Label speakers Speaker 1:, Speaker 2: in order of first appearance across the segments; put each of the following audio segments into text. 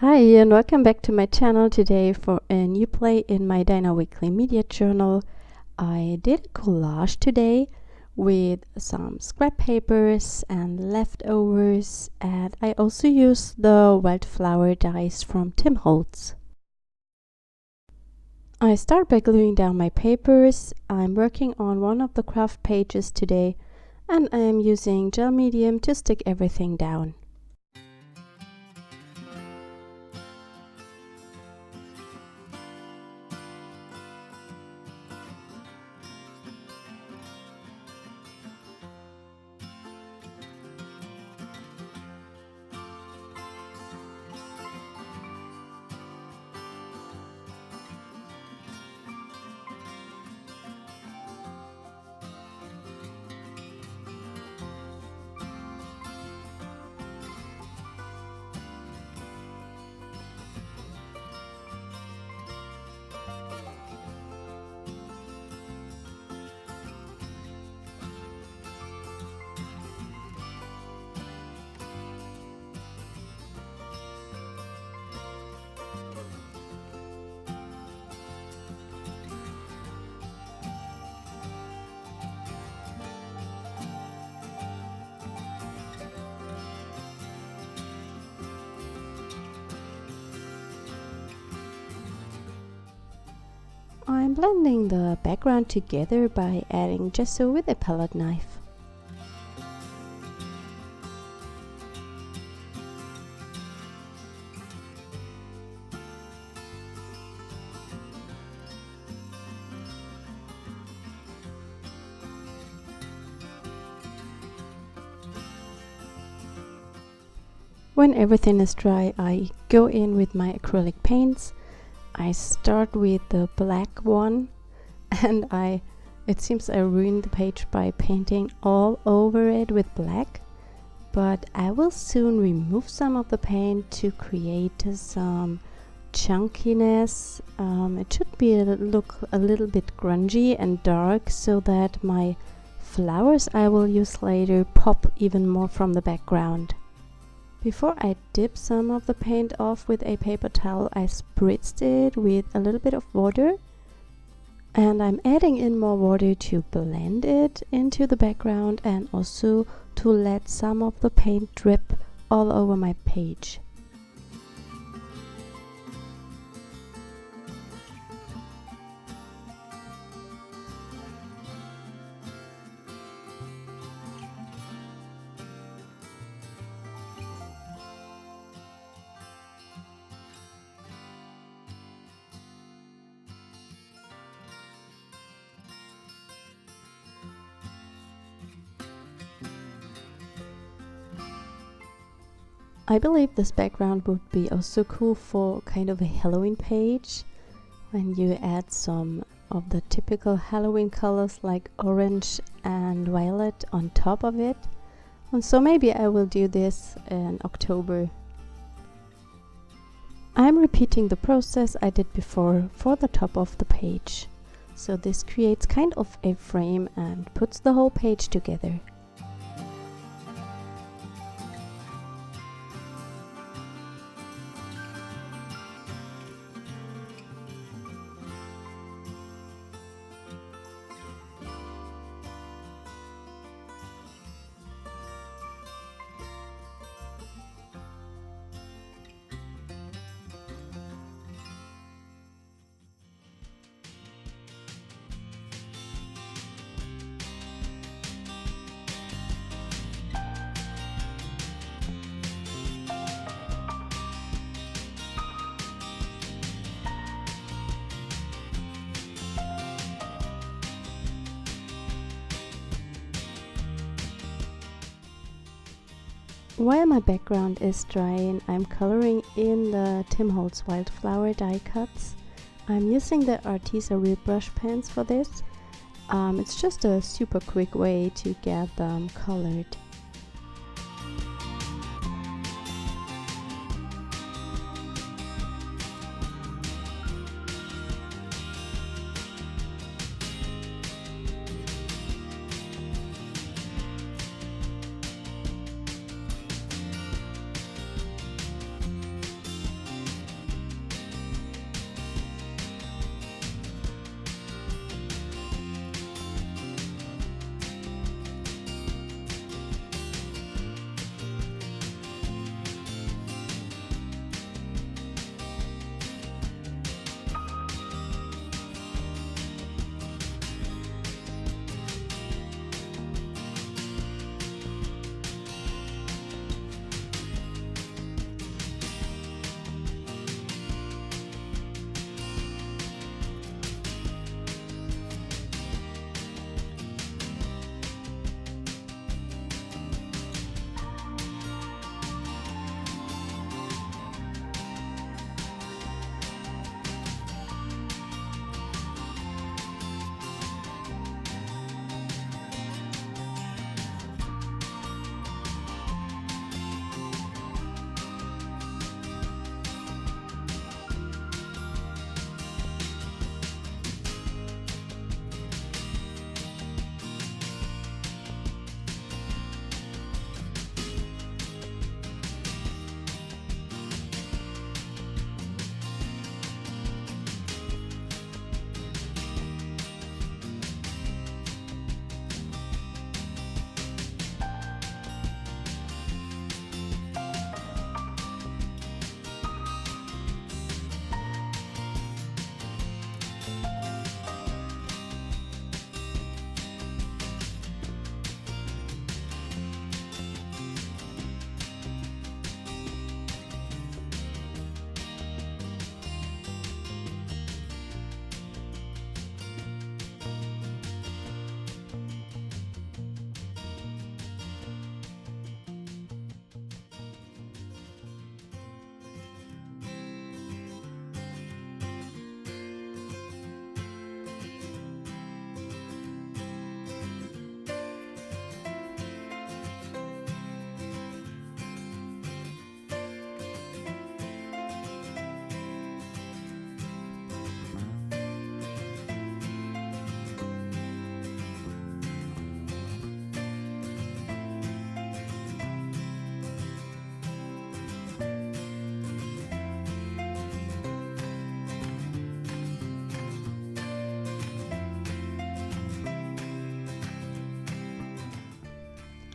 Speaker 1: Hi and welcome back to my channel today for a new play in my Dina Wakley media journal. I did a collage today with some scrap papers and leftovers, and I also used the wildflower dies from Tim Holtz. I start by gluing down my papers. I'm working on one of the craft pages today and I am using gel medium to stick everything down. I'm blending the background together by adding gesso with a palette knife. When everything is dry, I go in with my acrylic paints. I start with the black one and it seems I ruined the page by painting all over it with black, but I will soon remove some of the paint to create some chunkiness. It should look a little bit grungy and dark so that my flowers I will use later pop even more from the background. Before I dip some of the paint off with a paper towel, I spritzed it with a little bit of water, and I'm adding in more water to blend it into the background and also to let some of the paint drip all over my page. I believe this background would be also cool for kind of a Halloween page, when you add some of the typical Halloween colors like orange and violet on top of it. And so maybe I will do this in October. I'm repeating the process I did before for the top of the page. So this creates kind of a frame and puts the whole page together. While my background is drying, I'm coloring in the Tim Holtz Wildflower die cuts. I'm using the Arteza real brush pens for this. It's just a super quick way to get them colored.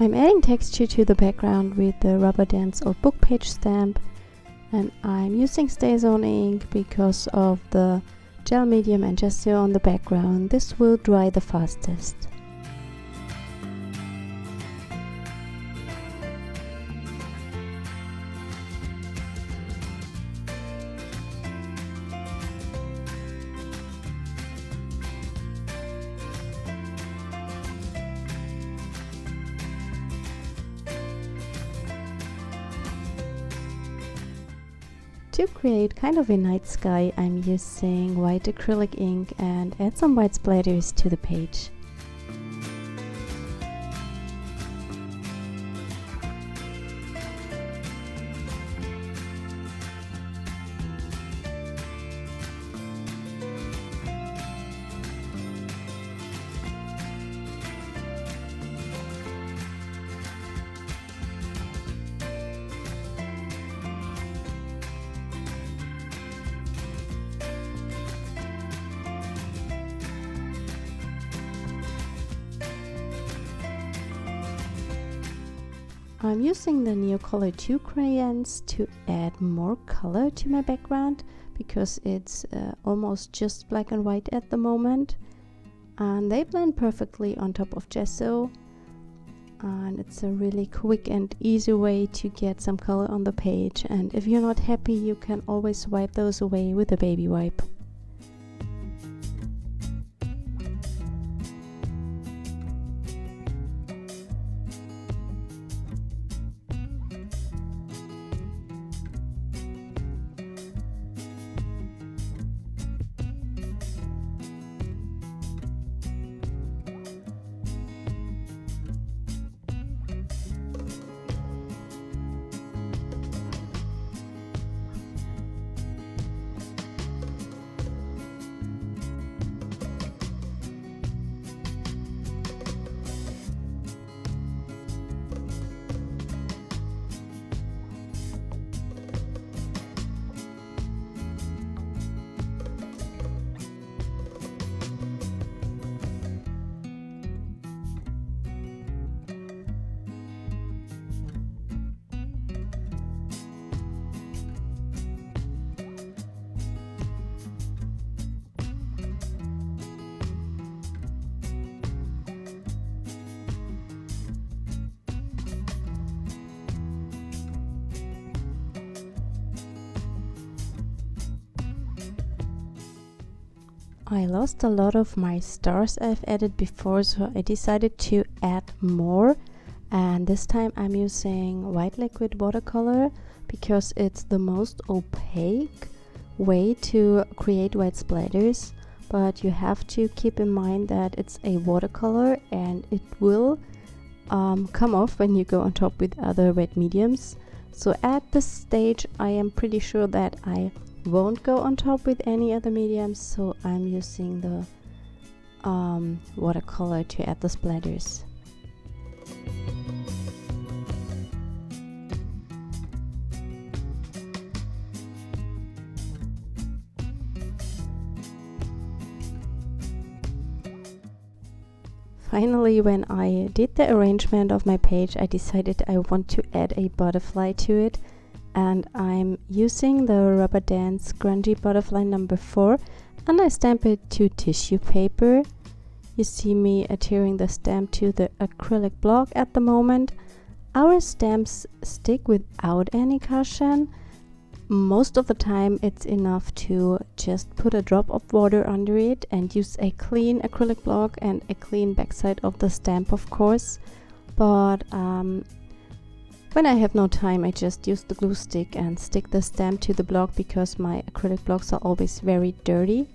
Speaker 1: I'm adding texture to the background with the Rubber Dance Old Book Page stamp, and I'm using StazOn Ink because of the gel medium and Gesso on the background. This will dry the fastest. To create kind of a night sky, I'm using white acrylic ink and add some white splatters to the page. I'm using the Neocolor crayons to add more color to my background because it's almost just black and white at the moment, and they blend perfectly on top of Gesso, and it's a really quick and easy way to get some color on the page. And if you're not happy, you can always wipe those away with a baby wipe. I lost a lot of my stars I've added before, so I decided to add more, and this time I'm using white liquid watercolor because it's the most opaque way to create white splatters. But you have to keep in mind that it's a watercolor and it will come off when you go on top with other wet mediums. So at this stage I am pretty sure that I won't go on top with any other mediums, so I'm using the watercolor to add the splatters. Finally, when I did the arrangement of my page, I decided I want to add a butterfly to it, and I'm using the Rubber Dance Grungy Butterfly number 4, and I stamp it to tissue paper. You see me adhering the stamp to the acrylic block at the moment. Our stamps stick without any cushion. Most of the time it's enough to just put a drop of water under it and use a clean acrylic block and a clean backside of the stamp, of course. But when I have no time, I just use the glue stick and stick the stamp to the block because my acrylic blocks are always very dirty.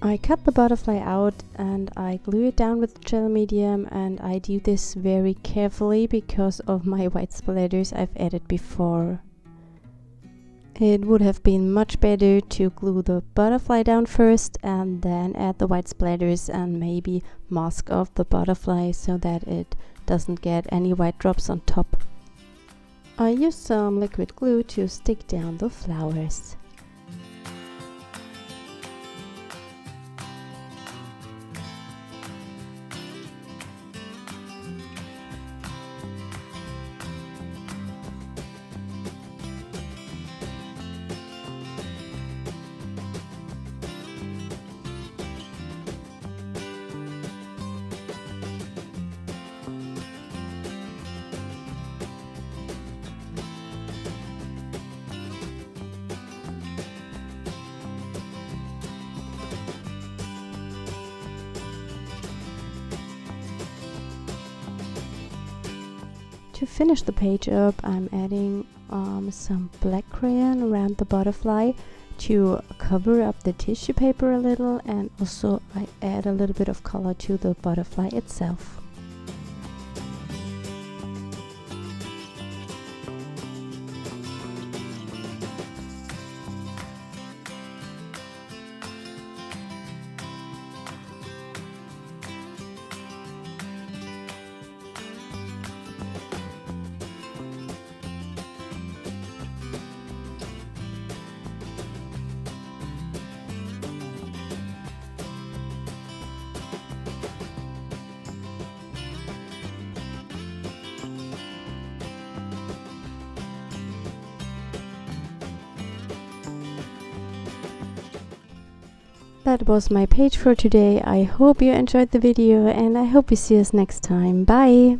Speaker 1: I cut the butterfly out and I glue it down with gel medium, and I do this very carefully because of my white splatters I've added before. It would have been much better to glue the butterfly down first and then add the white splatters and maybe mask off the butterfly so that it doesn't get any white drops on top. I used some liquid glue to stick down the flowers. To finish the page up, I'm adding some black crayon around the butterfly to cover up the tissue paper a little, and also I add a little bit of color to the butterfly itself. That was my page for today. I hope you enjoyed the video, and I hope you see us next time. Bye!